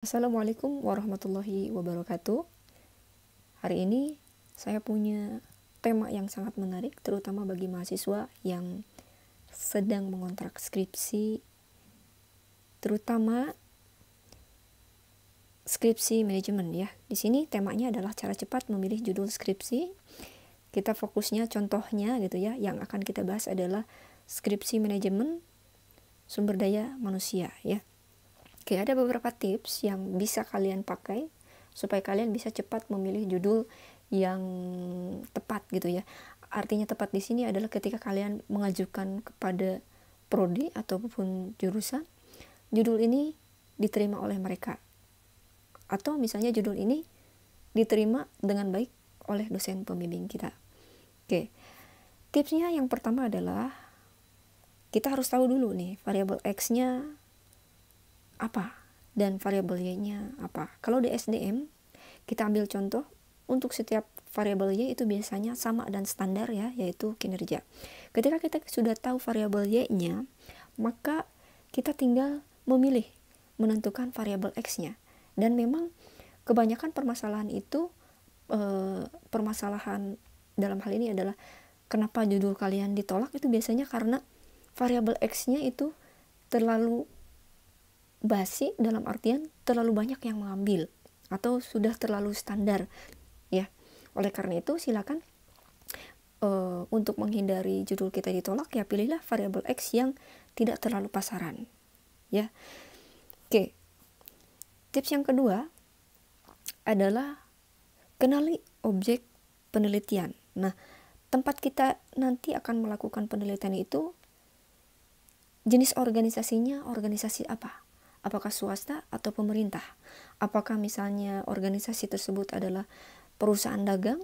Assalamualaikum warahmatullahi wabarakatuh. Hari ini saya punya tema yang sangat menarik, terutama bagi mahasiswa yang sedang mengontrak skripsi, terutama skripsi manajemen ya. Di sini temanya adalah cara cepat memilih judul skripsi. Kita fokusnya contohnya gitu ya, yang akan kita bahas adalah skripsi manajemen sumber daya manusia ya. Oke, ada beberapa tips yang bisa kalian pakai supaya kalian bisa cepat memilih judul yang tepat gitu ya. Artinya tepat di sini adalah ketika kalian mengajukan kepada prodi ataupun jurusan, judul ini diterima oleh mereka. Atau misalnya judul ini diterima dengan baik oleh dosen pembimbing kita. Oke. Tipsnya yang pertama adalah kita harus tahu dulu nih variabel X-nya apa dan variabel Y-nya apa. Kalau di SDM kita ambil contoh, untuk setiap variabel Y itu biasanya sama dan standar ya, yaitu kinerja. Ketika kita sudah tahu variabel Y-nya, maka kita tinggal memilih, menentukan variabel X-nya. Dan memang kebanyakan permasalahan itu permasalahan dalam hal ini adalah kenapa judul kalian ditolak itu biasanya karena variabel X-nya itu terlalu basi, dalam artian terlalu banyak yang mengambil atau sudah terlalu standar ya. Oleh karena itu silakan untuk menghindari judul kita ditolak ya, pilihlah variabel X yang tidak terlalu pasaran ya. Oke. Tips yang kedua adalah kenali objek penelitian. Nah, tempat kita nanti akan melakukan penelitian itu jenis organisasinya organisasi apa? Apakah swasta atau pemerintah? Apakah misalnya organisasi tersebut adalah perusahaan dagang,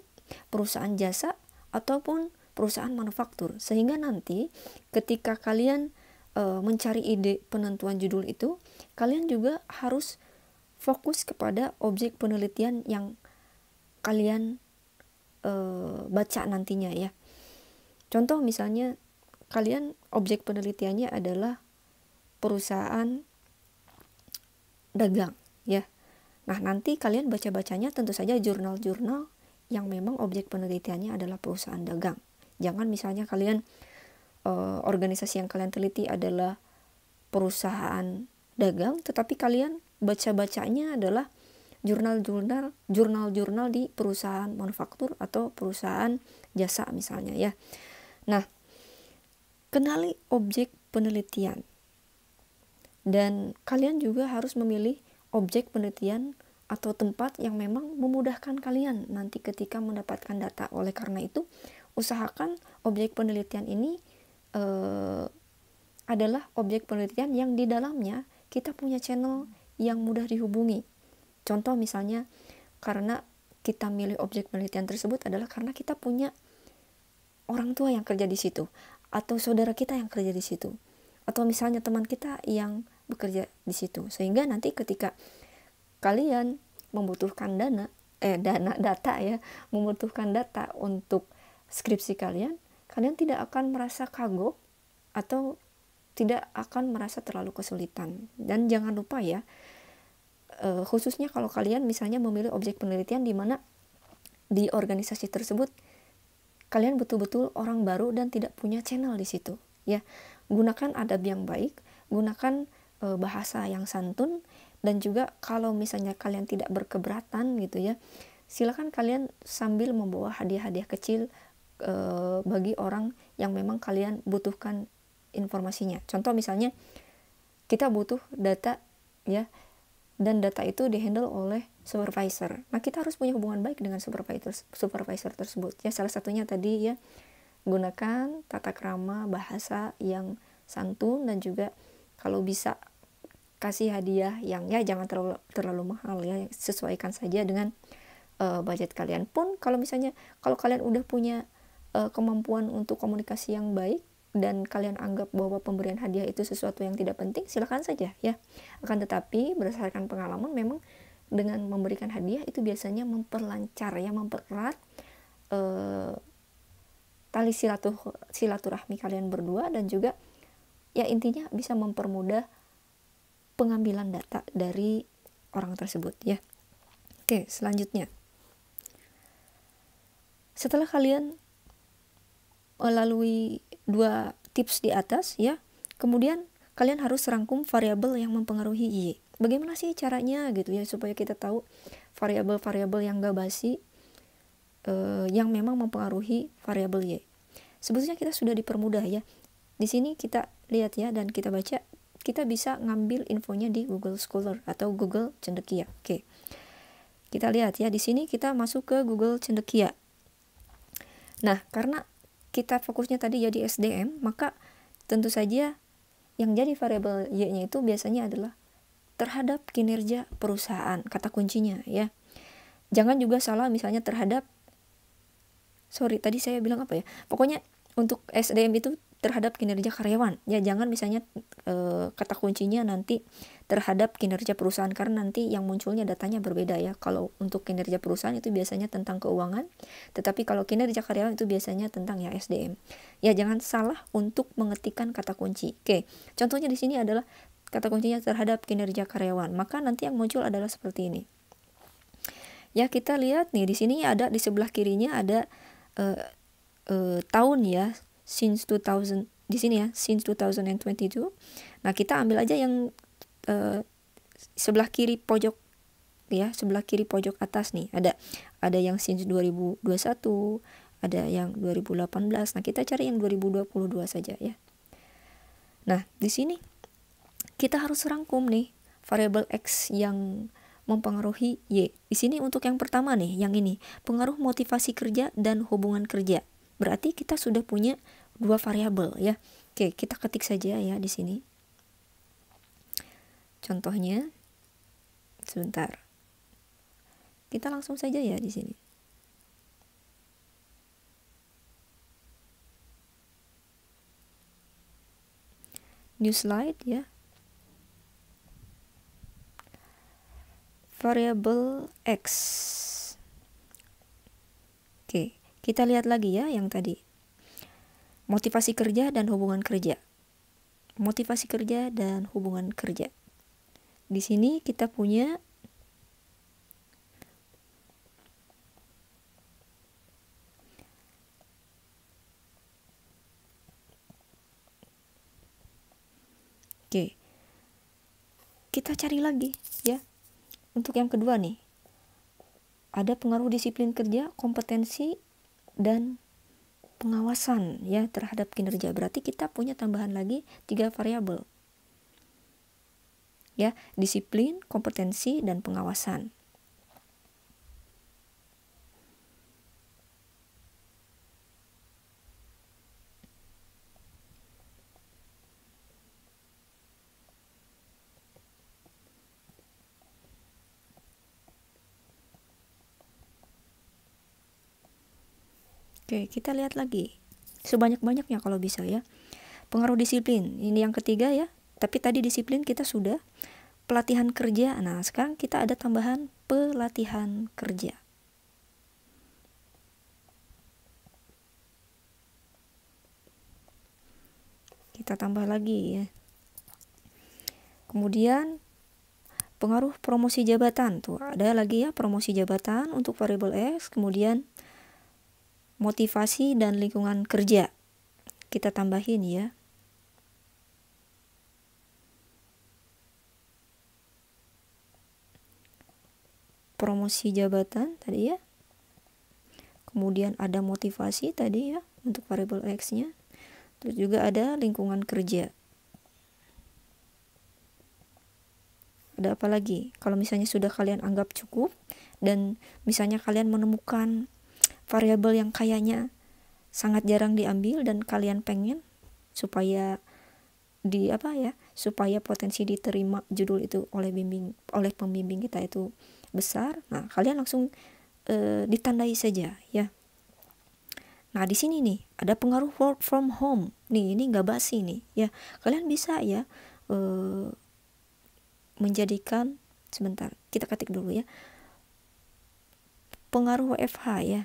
perusahaan jasa, ataupun perusahaan manufaktur? Sehingga nanti ketika kalian mencari ide penentuan judul itu, kalian juga harus fokus kepada objek penelitian yang kalian baca nantinya ya. Contoh misalnya kalian objek penelitiannya adalah perusahaan dagang ya. Nah, nanti kalian baca-bacanya tentu saja jurnal-jurnal yang memang objek penelitiannya adalah perusahaan dagang. Jangan misalnya kalian organisasi yang kalian teliti adalah perusahaan dagang, tetapi kalian baca-bacanya adalah jurnal-jurnal di perusahaan manufaktur atau perusahaan jasa misalnya ya. Nah, kenali objek penelitian. Dan kalian juga harus memilih objek penelitian atau tempat yang memang memudahkan kalian nanti ketika mendapatkan data. Oleh karena itu, usahakan objek penelitian ini adalah objek penelitian yang di dalamnya kita punya channel yang mudah dihubungi. Contoh misalnya, karena kita milih objek penelitian tersebut adalah karena kita punya orang tua yang kerja di situ, atau saudara kita yang kerja di situ, atau misalnya teman kita yang bekerja di situ. Sehingga nanti ketika kalian membutuhkan data ya, membutuhkan data untuk skripsi kalian tidak akan merasa kagok atau tidak akan merasa terlalu kesulitan. Dan jangan lupa ya, khususnya kalau kalian misalnya memilih objek penelitian di mana di organisasi tersebut kalian betul-betul orang baru dan tidak punya channel di situ ya, gunakan adab yang baik, gunakan bahasa yang santun, dan juga kalau misalnya kalian tidak berkeberatan gitu ya, silakan kalian sambil membawa hadiah-hadiah kecil bagi orang yang memang kalian butuhkan informasinya. Contoh misalnya kita butuh data ya, dan data itu dihandle oleh supervisor. Nah, kita harus punya hubungan baik dengan supervisor tersebut ya. Salah satunya tadi ya, gunakan tata krama bahasa yang santun, dan juga kalau bisa kasih hadiah yang ya jangan terlalu mahal ya, sesuaikan saja dengan budget kalian. Pun kalau misalnya kalau kalian udah punya kemampuan untuk komunikasi yang baik dan kalian anggap bahwa pemberian hadiah itu sesuatu yang tidak penting, silakan saja ya. Akan tetapi berdasarkan pengalaman, memang dengan memberikan hadiah itu biasanya memperlancar ya, mempererat tali silaturahmi kalian berdua, dan juga ya intinya bisa mempermudah pengambilan data dari orang tersebut ya. Oke, selanjutnya. Setelah kalian melalui 2 tips di atas ya, kemudian kalian harus rangkum variabel yang mempengaruhi Y. Bagaimana sih caranya gitu ya, supaya kita tahu variabel-variabel yang gak basi yang memang mempengaruhi variabel Y. Sebetulnya kita sudah dipermudah ya. Di sini kita lihat ya dan kita baca, kita bisa ngambil infonya di Google Scholar atau Google Cendekia. Oke. Kita lihat ya, di sini kita masuk ke Google Cendekia. Nah, karena kita fokusnya tadi jadi SDM, maka tentu saja yang jadi variabel Y-nya itu biasanya adalah terhadap kinerja perusahaan, kata kuncinya ya. Jangan juga salah misalnya terhadap, tadi saya bilang apa ya, pokoknya untuk SDM itu terhadap kinerja karyawan ya, jangan misalnya kata kuncinya nanti terhadap kinerja perusahaan, karena nanti yang munculnya datanya berbeda ya. Kalau untuk kinerja perusahaan itu biasanya tentang keuangan, tetapi kalau kinerja karyawan itu biasanya tentang ya SDM ya. Jangan salah untuk mengetikkan kata kunci. Oke, contohnya di sini adalah kata kuncinya terhadap kinerja karyawan, maka nanti yang muncul adalah seperti ini ya. Kita lihat nih, di sini ada di sebelah kirinya ada tahun ya, since 2000 di sini ya, since 2022. Nah, kita ambil aja yang sebelah kiri pojok ya, sebelah kiri pojok atas nih ada yang since 2021, ada yang 2018. Nah, kita cari yang 2022 saja ya. Nah, di sini kita harus rangkum nih variabel X yang mempengaruhi Y. Di sini untuk yang pertama nih, yang ini, pengaruh motivasi kerja dan hubungan kerja. Berarti kita sudah punya 2 variabel ya. Oke, kita ketik saja ya di sini. Contohnya, sebentar. Kita langsung saja ya di sini. New slide ya. Variabel X. Oke, kita lihat lagi ya yang tadi. Motivasi kerja dan hubungan kerja. Motivasi kerja dan hubungan kerja. Di sini kita punya Oke. Kita cari lagi ya. Untuk yang kedua nih, ada pengaruh disiplin kerja, kompetensi, dan pengawasan ya terhadap kinerja. Berarti kita punya tambahan lagi 3 variabel ya, disiplin, kompetensi, dan pengawasan. Oke, kita lihat lagi sebanyak-banyaknya kalau bisa ya. Pengaruh disiplin, ini yang ketiga ya. Tapi tadi disiplin kita sudah. Pelatihan kerja, nah sekarang kita ada tambahan pelatihan kerja. Kita tambah lagi ya. Kemudian pengaruh promosi jabatan, tuh ada lagi ya promosi jabatan untuk variabel X. Kemudian motivasi dan lingkungan kerja kita tambahin ya. Promosi jabatan tadi ya. Kemudian ada motivasi tadi ya untuk variabel X-nya. Terus juga ada lingkungan kerja. Ada apa lagi? Kalau misalnya sudah kalian anggap cukup dan misalnya kalian menemukan variabel yang kayaknya sangat jarang diambil dan kalian pengen supaya supaya potensi diterima judul itu oleh pembimbing kita itu besar. Nah, kalian langsung ditandai saja ya. Nah, di sini nih ada pengaruh work from home. Nih, ini nggak basi nih ya. Kalian bisa ya menjadikan, sebentar, kita ketik dulu ya. Pengaruh WFH ya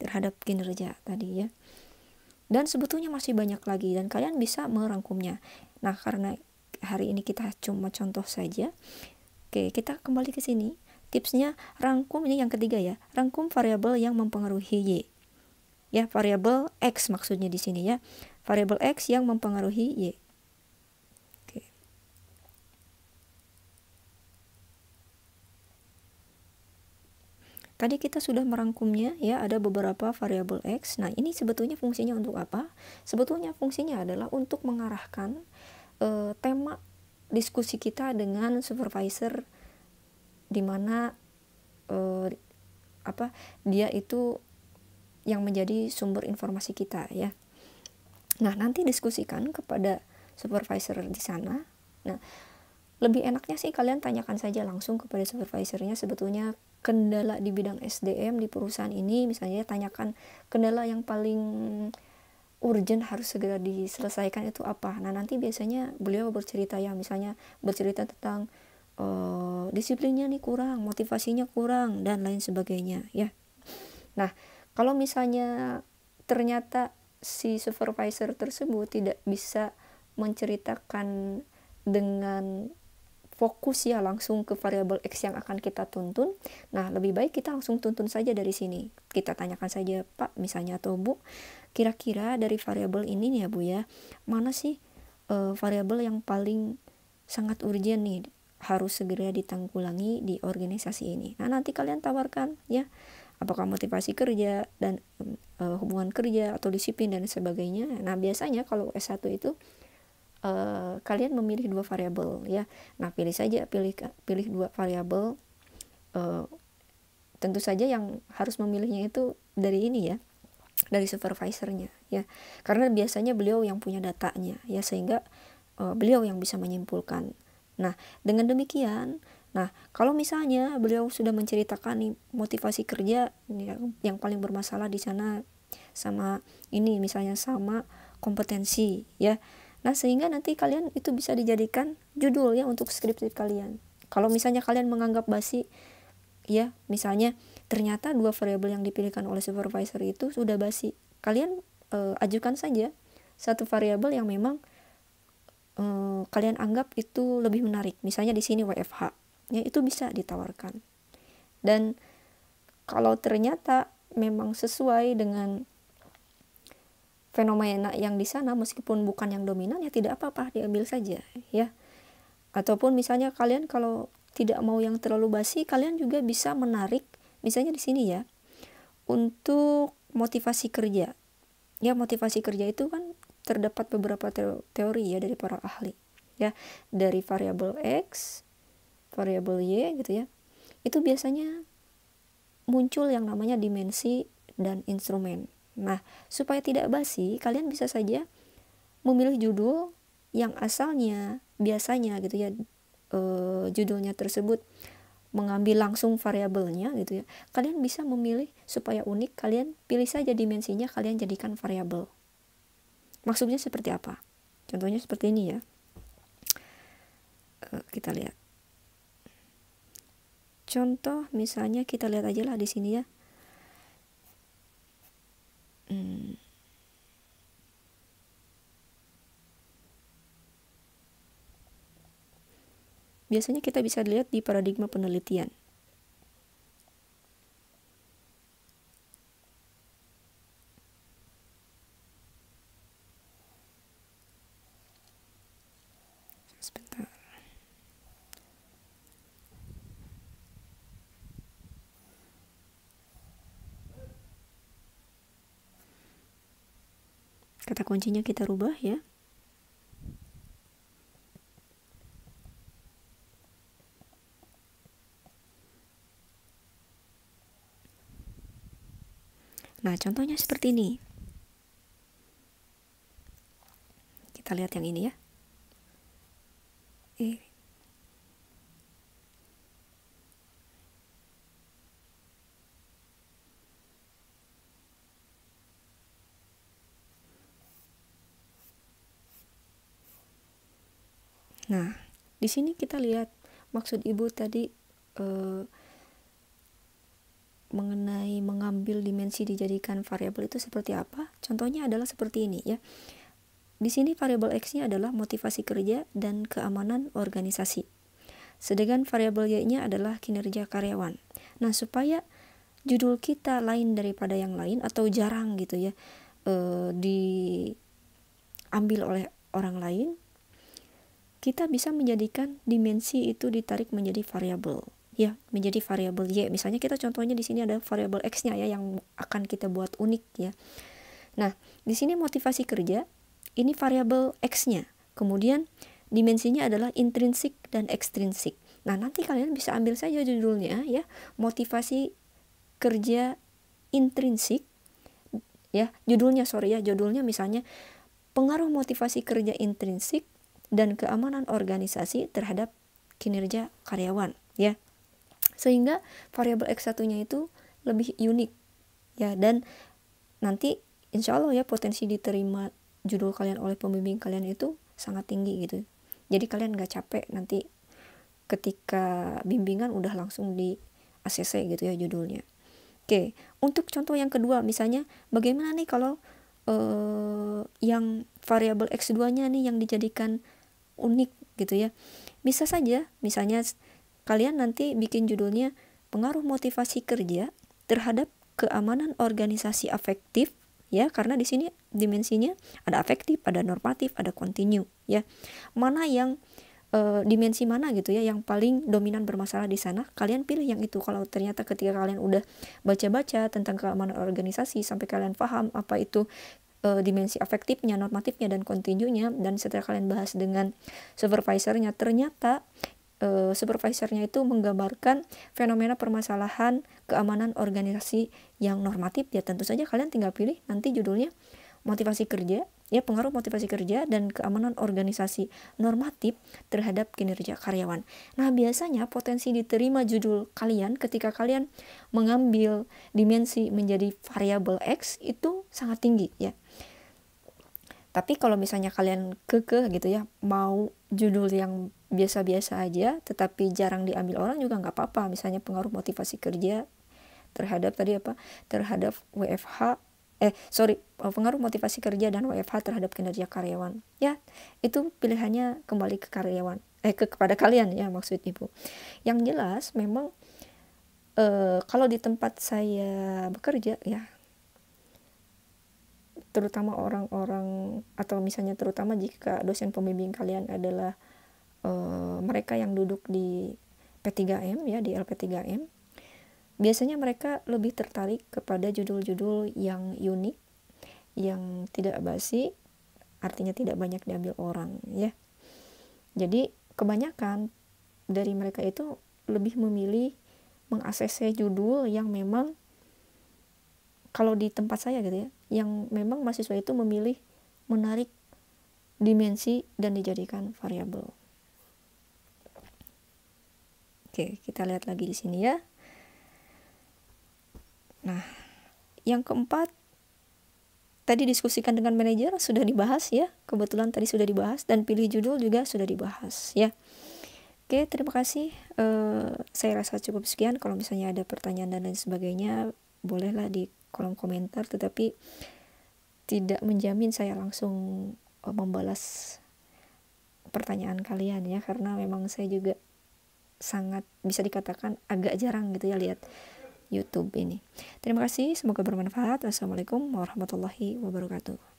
terhadap kinerja tadi ya. Dan sebetulnya masih banyak lagi dan kalian bisa merangkumnya. Nah, karena hari ini kita cuma contoh saja, Oke, kita kembali ke sini. Tipsnya rangkum, ini yang ketiga ya. Rangkum variabel yang mempengaruhi Y. Ya, variabel X maksudnya di sini ya. Variabel X yang mempengaruhi Y. Oke. Tadi kita sudah merangkumnya ya, ada beberapa variabel X. Nah, ini sebetulnya fungsinya untuk apa? Sebetulnya fungsinya adalah untuk mengarahkan tema diskusi kita dengan supervisor, di mana dia itu yang menjadi sumber informasi kita ya. Nah, nanti diskusikan kepada supervisor di sana. Nah, lebih enaknya sih kalian tanyakan saja langsung kepada supervisornya sebetulnya kendala di bidang SDM di perusahaan ini, misalnya tanyakan kendala yang paling urgent harus segera diselesaikan itu apa. Nah, nanti biasanya beliau bercerita ya, misalnya bercerita tentang disiplinnya nih kurang, motivasinya kurang, dan lain sebagainya ya. Nah, kalau misalnya ternyata si supervisor tersebut tidak bisa menceritakan dengan fokus ya langsung ke variabel X yang akan kita tuntun, nah lebih baik kita langsung tuntun saja dari sini. Kita tanyakan saja, Pak misalnya atau Bu, kira-kira dari variabel ini nih ya Bu ya, mana sih variabel yang paling sangat urgent nih, harus segera ditanggulangi di organisasi ini. Nah, nanti kalian tawarkan ya, apakah motivasi kerja dan hubungan kerja atau disiplin dan sebagainya. Nah, biasanya kalau S1 itu kalian memilih 2 variabel ya. Nah, pilih pilih 2 variabel. Tentu saja yang harus memilihnya itu dari ini ya, dari supervisornya ya. Karena biasanya beliau yang punya datanya ya, sehingga beliau yang bisa menyimpulkan. Nah, dengan demikian, kalau misalnya beliau sudah menceritakan nih motivasi kerja yang paling bermasalah di sana sama ini misalnya sama kompetensi ya. Nah, sehingga nanti kalian itu bisa dijadikan judul ya untuk skripsi kalian. Kalau misalnya kalian menganggap basi ya, misalnya ternyata 2 variabel yang dipilihkan oleh supervisor itu sudah basi, kalian ajukan saja satu variabel yang memang kalian anggap itu lebih menarik. Misalnya di sini WFH ya, itu bisa ditawarkan. Dan kalau ternyata memang sesuai dengan fenomena yang di sana meskipun bukan yang dominan ya tidak apa-apa, diambil saja ya. Ataupun misalnya kalian kalau tidak mau yang terlalu basi, kalian juga bisa menarik misalnya di sini ya untuk motivasi kerja. Ya, motivasi kerja itu kan terdapat beberapa teori ya dari para ahli ya, dari variabel X, variabel Y gitu ya. Itu biasanya muncul yang namanya dimensi dan instrumen. Nah, supaya tidak basi, kalian bisa saja memilih judul yang asalnya biasanya gitu ya, judulnya tersebut mengambil langsung variabelnya gitu ya. Kalian bisa memilih supaya unik, kalian pilih saja dimensinya, kalian jadikan variabel. Maksudnya seperti apa? Contohnya seperti ini ya. Kita lihat. Contoh misalnya kita lihat aja lah di sini ya. Biasanya kita bisa lihat di paradigma penelitian. Sebentar. Kata kuncinya kita rubah ya. Nah, contohnya seperti ini. Kita lihat yang ini ya. Nah, di sini kita lihat maksud Ibu tadi mengenai mengambil dimensi dijadikan variabel itu seperti apa? Contohnya adalah seperti ini ya. Di sini variabel X-nya adalah motivasi kerja dan keamanan organisasi. sedangkan variabel Y-nya adalah kinerja karyawan. Nah, supaya judul kita lain daripada yang lain atau jarang gitu ya diambil oleh orang lain, kita bisa menjadikan dimensi itu ditarik menjadi variabel ya, menjadi variabel Y. Misalnya kita contohnya di sini ada variabel X-nya ya yang akan kita buat unik ya. Nah, di sini motivasi kerja ini variabel X-nya. Kemudian dimensinya adalah intrinsik dan ekstrinsik. Nah, nanti kalian bisa ambil saja judulnya ya, motivasi kerja intrinsik ya, judulnya misalnya pengaruh motivasi kerja intrinsik dan keamanan organisasi terhadap kinerja karyawan ya. Sehingga variabel X1-nya itu lebih unik ya, dan nanti insya Allah ya potensi diterima judul kalian oleh pembimbing kalian itu sangat tinggi gitu. Jadi kalian gak capek nanti ketika bimbingan udah langsung di ACC gitu ya judulnya. Oke, untuk contoh yang kedua misalnya bagaimana nih kalau yang variabel X2-nya nih yang dijadikan unik gitu ya. Bisa saja misalnya kalian nanti bikin judulnya pengaruh motivasi kerja terhadap keamanan organisasi afektif ya, karena di sini dimensinya ada afektif, ada normatif, ada kontinu ya. Mana yang dimensi mana gitu ya yang paling dominan bermasalah di sana, kalian pilih yang itu. Kalau ternyata ketika kalian udah baca-baca tentang keamanan organisasi sampai kalian paham apa itu dimensi afektifnya, normatifnya, dan kontinunya, dan setelah kalian bahas dengan supervisornya, ternyata supervisornya itu menggambarkan fenomena permasalahan keamanan organisasi yang normatif, ya tentu saja kalian tinggal pilih nanti judulnya motivasi kerja ya, pengaruh motivasi kerja dan keamanan organisasi normatif terhadap kinerja karyawan. Nah, biasanya potensi diterima judul kalian ketika kalian mengambil dimensi menjadi variabel X itu sangat tinggi ya. Tapi kalau misalnya kalian kekeh gitu ya, mau judul yang biasa-biasa aja tetapi jarang diambil orang juga nggak apa-apa. Misalnya pengaruh motivasi kerja terhadap terhadap pengaruh motivasi kerja dan WFH terhadap kinerja karyawan ya, itu pilihannya kembali ke karyawan kepada kalian ya, maksud ibu. Yang jelas memang kalau di tempat saya bekerja ya, terutama orang-orang atau misalnya terutama jika dosen pembimbing kalian adalah mereka yang duduk di P3M ya, di LP3M, biasanya mereka lebih tertarik kepada judul-judul yang unik, yang tidak basi, artinya tidak banyak diambil orang ya. Jadi kebanyakan dari mereka itu lebih memilih meng-ACC judul yang memang kalau di tempat saya gitu ya, yang memang mahasiswa itu memilih menarik dimensi dan dijadikan variabel. Oke, kita lihat lagi di sini ya. Nah, yang keempat tadi diskusikan dengan manajer sudah dibahas ya, kebetulan tadi sudah dibahas, dan pilih judul juga sudah dibahas ya. Oke, terima kasih. Saya rasa cukup sekian. Kalau misalnya ada pertanyaan dan lain sebagainya, bolehlah di kolom komentar, tetapi tidak menjamin saya langsung membalas pertanyaan kalian ya, karena memang saya juga sangat bisa dikatakan agak jarang gitu ya lihat YouTube ini. Terima kasih, semoga bermanfaat. Wassalamualaikum warahmatullahi wabarakatuh.